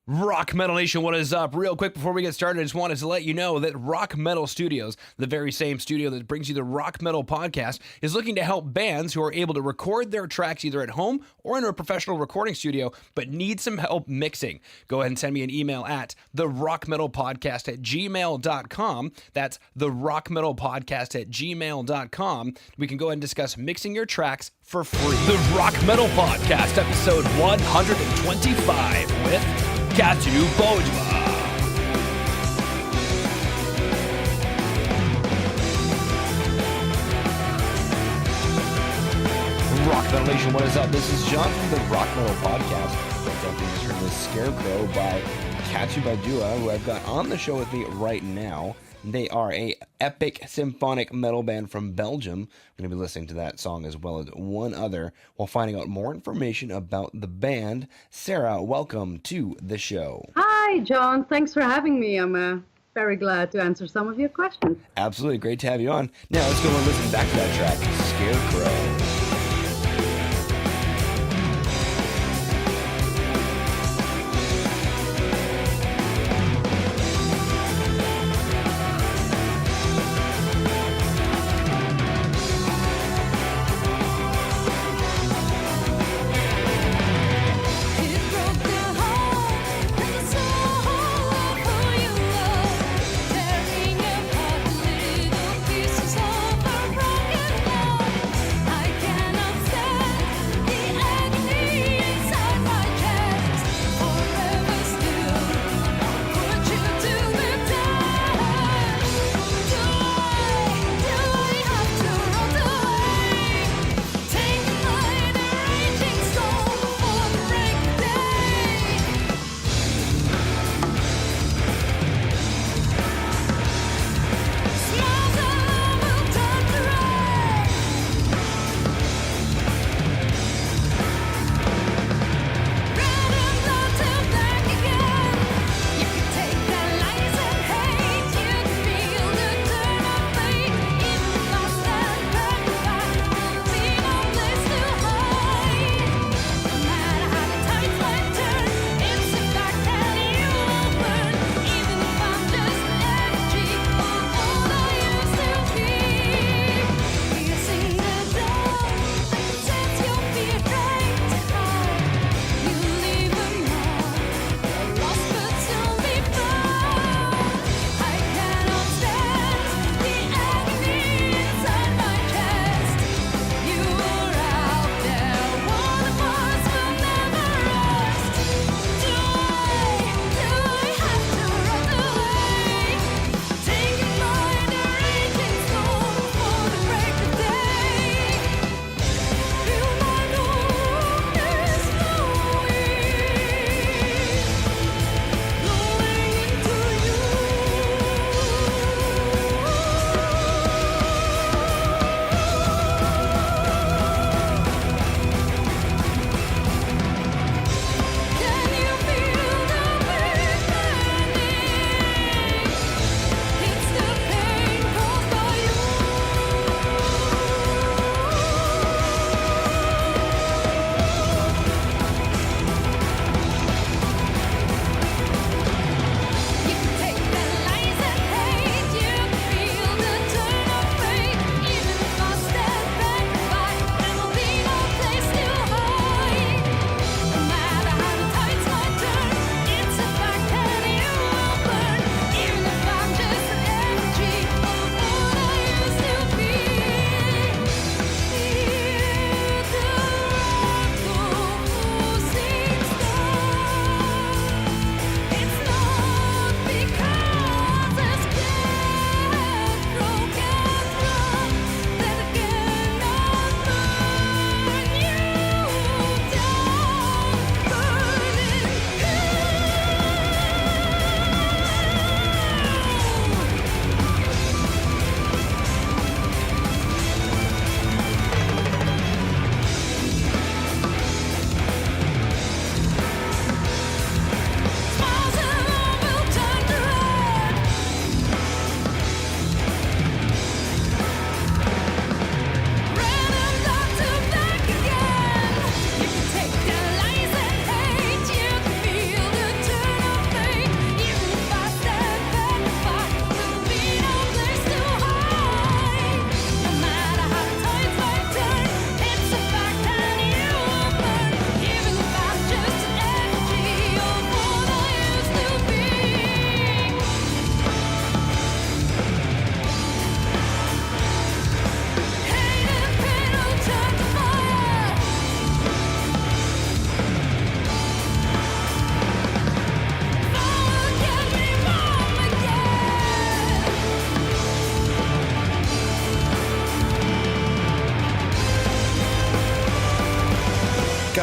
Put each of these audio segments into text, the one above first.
Rock Metal Nation, what is up? Real quick before we get started, I just wanted to let you know that Rock Metal Studios, the very same studio that brings you the Rock Metal podcast, is looking to help bands who are able to record their tracks either at home or in a professional recording studio, but need some help mixing. Go ahead and send me an email at therockmetalpodcast@gmail.com. That's therockmetalpodcast@gmail.com. We can go ahead and discuss mixing your tracks for free. The Rock Metal Podcast, episode 125 with Cathubodua. Rock Metal Nation, what is up? This is John from the Rock Metal Podcast. Don't think just heard this Scarecrow by Cathubodua, who I've got on the show with me right now. They are a epic symphonic metal band from Belgium. We're going to be listening to that song as well as one other while finding out more information about the band. Sarah, welcome to the show. Hi, John. Thanks for having me. I'm very glad to answer some of your questions. Absolutely. Great to have you on. Now, let's go and listen back to that track, Scarecrow. I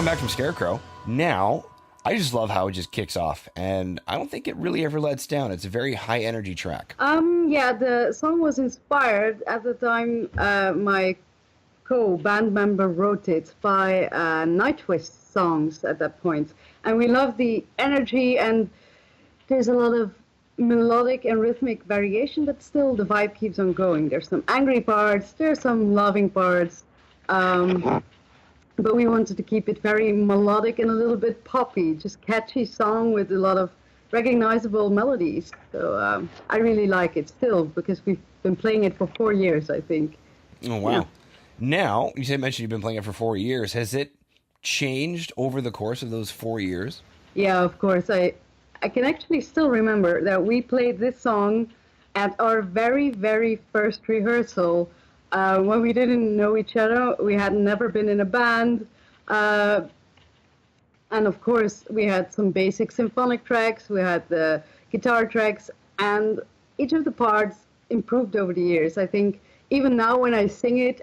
come back from Scarecrow. Now, I just love how it just kicks off, and I don't think it really ever lets down. It's a very high energy track. Yeah, the song was inspired at the time. My co-band member wrote it by Nightwish songs at that point, and we love the energy. And there's a lot of melodic and rhythmic variation, but still the vibe keeps on going. There's some angry parts, there's some loving parts. But we wanted to keep it very melodic and a little bit poppy, just catchy song with a lot of recognizable melodies. So I really like it still, because we've been playing it for 4 years, I think. Oh, wow. Yeah. Now, you mentioned you've been playing it for 4 years. Has it changed over the course of those 4 years? Yeah, of course. I can actually still remember that we played this song at our very, very first rehearsal. When we didn't know each other, we had never been in a band, and of course we had some basic symphonic tracks, we had the guitar tracks, and each of the parts improved over the years. I think even now when I sing it,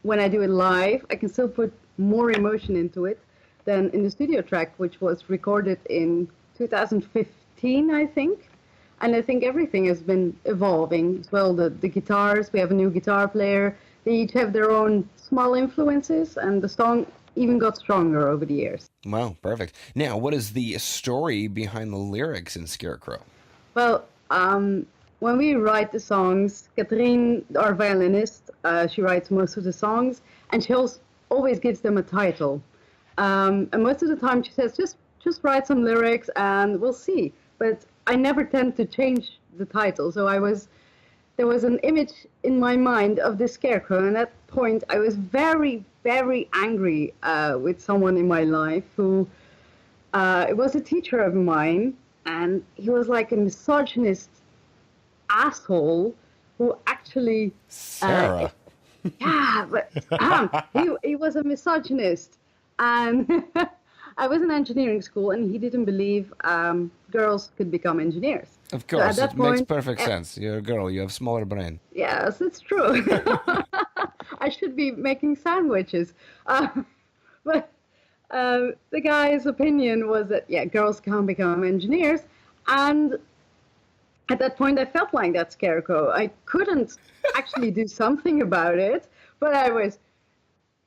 when I do it live, I can still put more emotion into it than in the studio track, which was recorded in 2015, I think. And I think everything has been evolving as well. The guitars, we have a new guitar player. They each have their own small influences, and the song even got stronger over the years. Wow, perfect. Now, what is the story behind the lyrics in Scarecrow? Well, when we write the songs, Catherine, our violinist, she writes most of the songs, and she always gives them a title. And most of the time she says, just write some lyrics and we'll see. But I never tend to change the title. So there was an image in my mind of the Scarecrow, and at that point I was very, very angry with someone in my life who, it was a teacher of mine, and he was like a misogynist asshole who actually... Sarah. Yeah, but he was a misogynist, and I was in engineering school, and he didn't believe girls could become engineers. Of course, so it makes perfect sense. You're a girl, you have smaller brain. Yes, it's true. I should be making sandwiches. But the guy's opinion was that, yeah, girls can't become engineers, and at that point I felt like that Scarecrow. I couldn't actually do something about it, but I was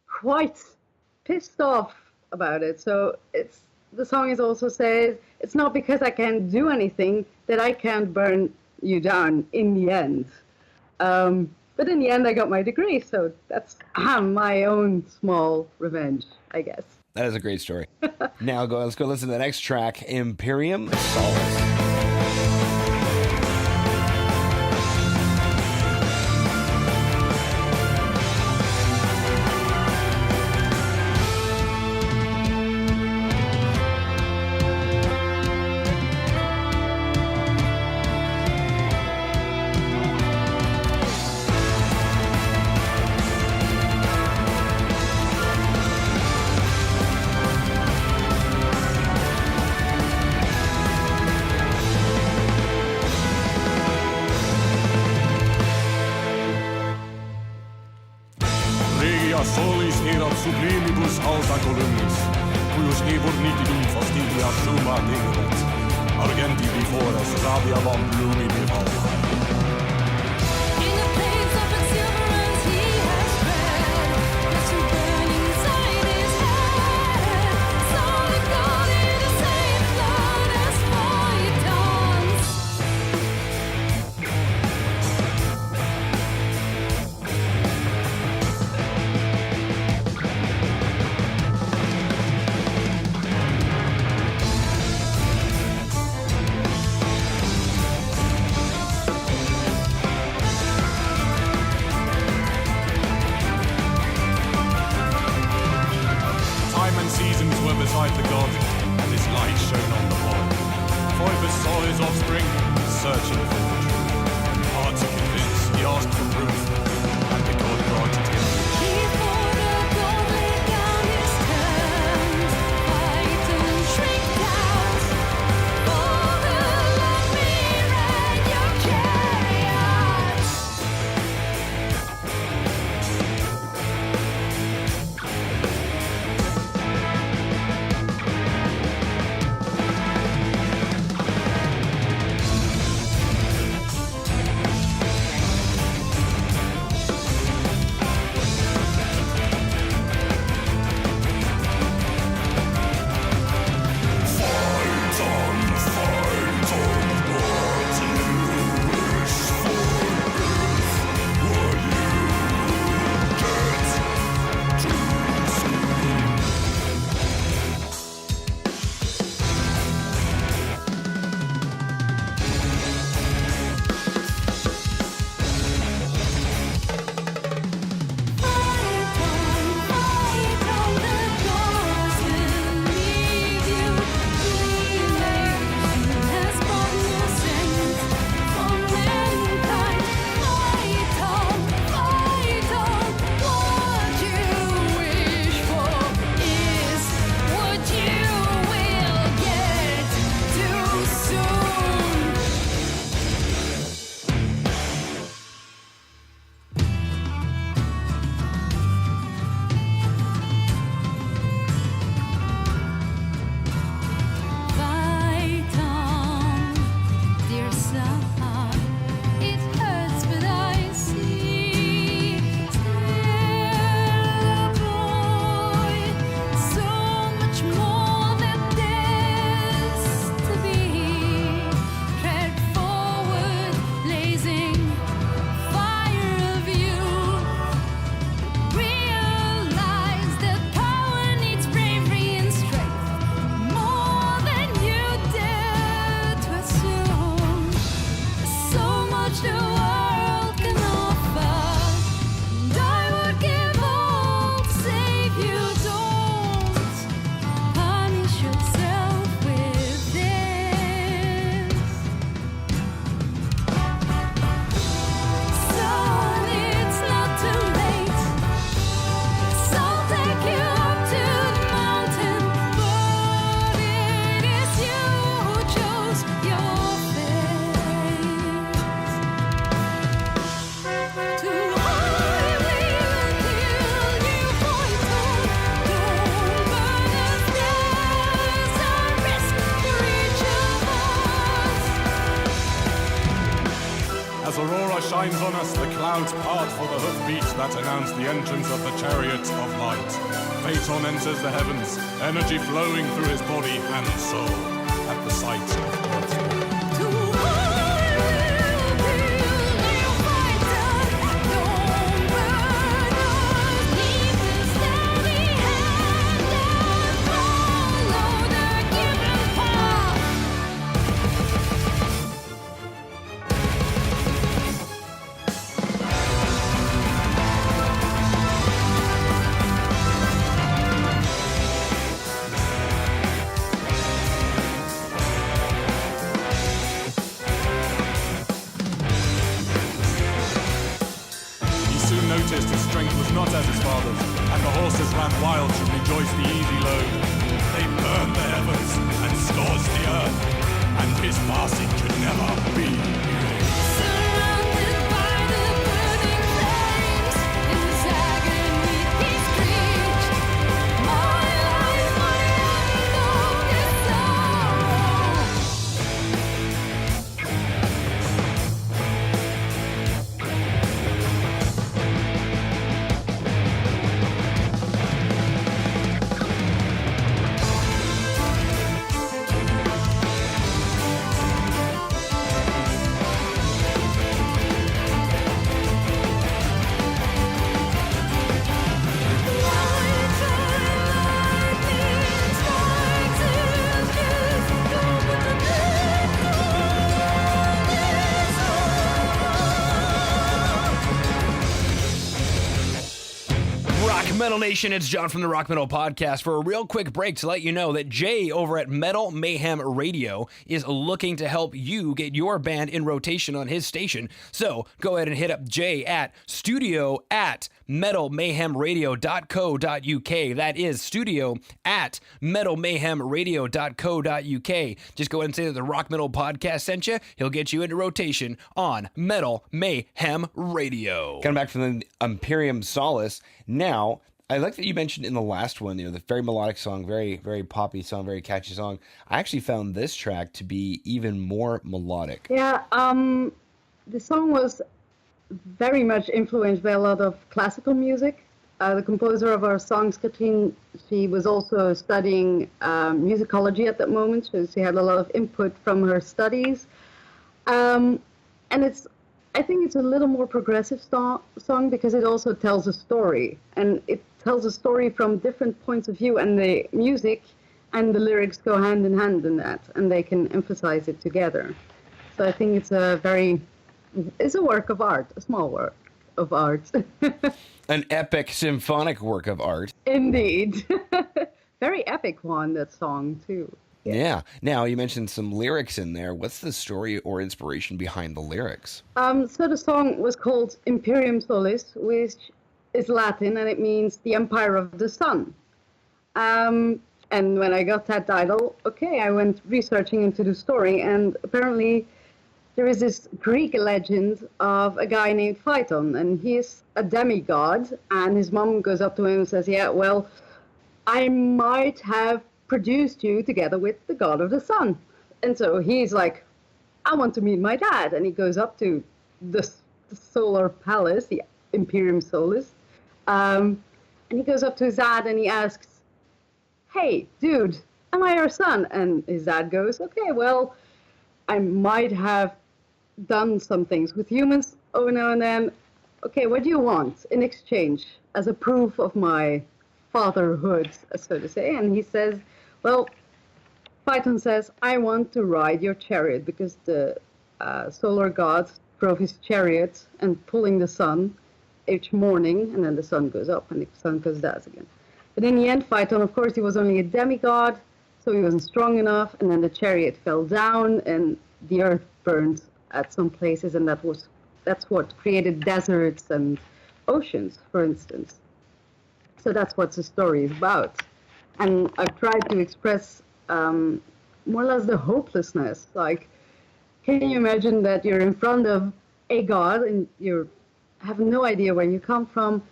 quite pissed off about it. So the song is also says, it's not because I can't do anything that I can't burn you down in the end. But in the end I got my degree, so that's my own small revenge, I guess. That is a great story. Now let's go listen to the next track, Imperium Solis. Solis erat sublimibus alta columnis, cuius ebur nitidum fastidia summa degeret, argenti bifores radiavam blumi bivalva. In the plains of exuberance he has spread, just to burning inside his head, so the God in the same blood as fire dawns. Beside the god, and his light shone on the boy. Phoebus saw his offspring, searching for the truth. Hard to convince, he asked for proof, and the god granted him. Before the God laid down his terms, fight and shrink down, for the love me ran your chariots. As Aurora shines on us, the clouds part for the hoofbeats that announce the entrance of the chariot of light. Phaeton enters the heavens, energy flowing through his body and soul at the sight of God's glory. Noticed his strength was not as his father's, and the horses ran wild to rejoice the easy load. They burned the heavens and scorched the earth, and his passing could never be erased. Surrounded by the burning flames, in his agony he screamed, "My life, my end of his sorrow." Metal Nation, it's John from the Rock Metal Podcast for a real quick break to let you know that Jay over at Metal Mayhem Radio is looking to help you get your band in rotation on his station. So go ahead and hit up Jay at studio@metalmayhemradio.co.uk. That is studio@metalmayhemradio.co.uk. Just go ahead and say that the Rock Metal Podcast sent you. He'll get you into rotation on Metal Mayhem Radio. Coming back from the Imperium Solis. Now, I like that you mentioned in the last one, the very melodic song, very, very poppy song, very catchy song. I actually found this track to be even more melodic. Yeah, the song was very much influenced by a lot of classical music. The composer of our songs, Katrine, she was also studying musicology at that moment, so she had a lot of input from her studies. And I think it's a little more progressive song because it also tells a story, and it tells a story from different points of view, and the music and the lyrics go hand in hand in that, and they can emphasize it together. So I think it's a work of art, a small work of art. An epic symphonic work of art. Indeed. Very epic one, that song, too. Yeah. Now, you mentioned some lyrics in there. What's the story or inspiration behind the lyrics? So the song was called Imperium Solis, which is Latin, and it means the Empire of the Sun. And when I got that title, I went researching into the story, and apparently there is this Greek legend of a guy named Phaeton, and he is a demigod, and his mom goes up to him and says, "Yeah, well, I might have produced you together with the god of the sun." And so he's like, "I want to meet my dad." And he goes up to the solar palace, the Imperium Solis. And he goes up to his dad and he asks, "Hey, dude, am I your son?" And his dad goes, "Okay, well, I might have done some things with humans over now and then. Okay, what do you want in exchange as a proof of my fatherhood, so to say?" And he says, well, Phaeton says, "I want to ride your chariot," because the solar god drove his chariot and pulling the sun each morning, and then the sun goes up and the sun goes down again. But in the end, Phaeton, of course, he was only a demigod, so he wasn't strong enough, and then the chariot fell down and the earth burned at some places, and that's what created deserts and oceans, for instance. So that's what the story is about. And I've tried to express more or less the hopelessness. Like, can you imagine that you're in front of a god and you have no idea where you come from,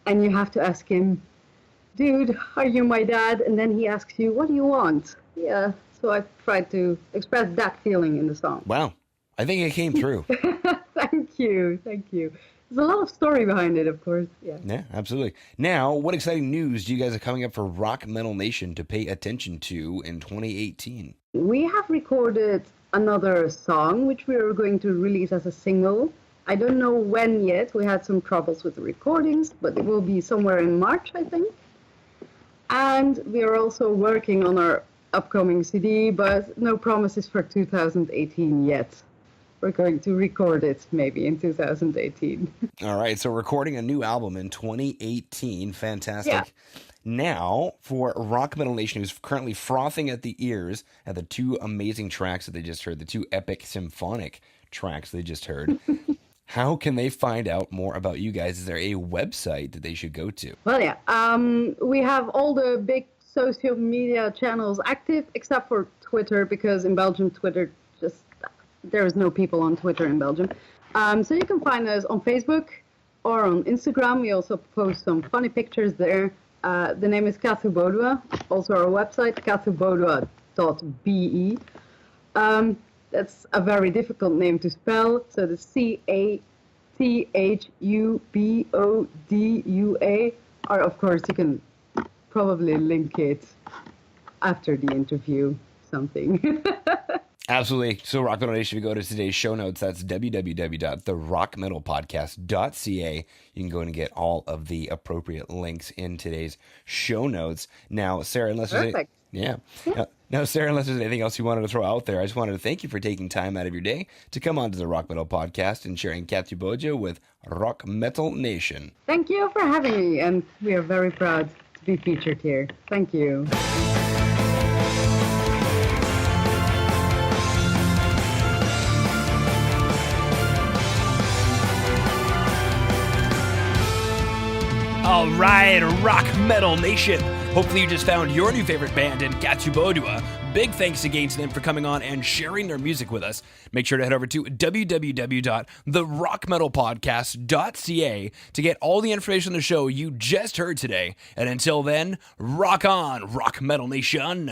and you have to ask him, "Dude, are you my dad?" And then he asks you, "What do you want?" Yeah, so I've tried to express that feeling in the song. Wow. I think it came through. Thank you. There's a lot of story behind it, of course. Yeah. Yeah, absolutely. Now, what exciting news do you guys have coming up for Rock Metal Nation to pay attention to in 2018? We have recorded another song, which we are going to release as a single. I don't know when yet. We had some troubles with the recordings, but it will be somewhere in March, I think. And we are also working on our upcoming CD, but no promises for 2018 yet. We're going to record it maybe in 2018. All right, so recording a new album in 2018. Fantastic. Yeah. Now, for Rock Metal Nation, who's currently frothing at the ears at the two amazing tracks that they just heard, the two epic symphonic tracks they just heard, how can they find out more about you guys? Is there a website that they should go to? Well, yeah. We have all the big social media channels active, except for Twitter, because in Belgium, Twitter just... There's no people on Twitter in Belgium. So you can find us on Facebook or on Instagram. We also post some funny pictures there. The name is Cathubodua. Also our website, cathubodua.be. That's a very difficult name to spell. So the Cathubodua. Or of course you can probably link it after the interview, something. Absolutely. So Rock Metal Nation, if you go to today's show notes, that's www.therockmetalpodcast.ca. You can go and get all of the appropriate links in today's show notes. Now, Sarah, unless Perfect. there's now, Sarah, unless there's anything else you wanted to throw out there, I just wanted to thank you for taking time out of your day to come on to the Rock Metal Podcast and sharing Cathubodua with Rock Metal Nation. Thank you for having me, and we are very proud to be featured here. Thank you. All right, Rock Metal Nation. Hopefully you just found your new favorite band in Cathubodua. Big thanks again to them for coming on and sharing their music with us. Make sure to head over to www.therockmetalpodcast.ca to get all the information on the show you just heard today. And until then, rock on, Rock Metal Nation.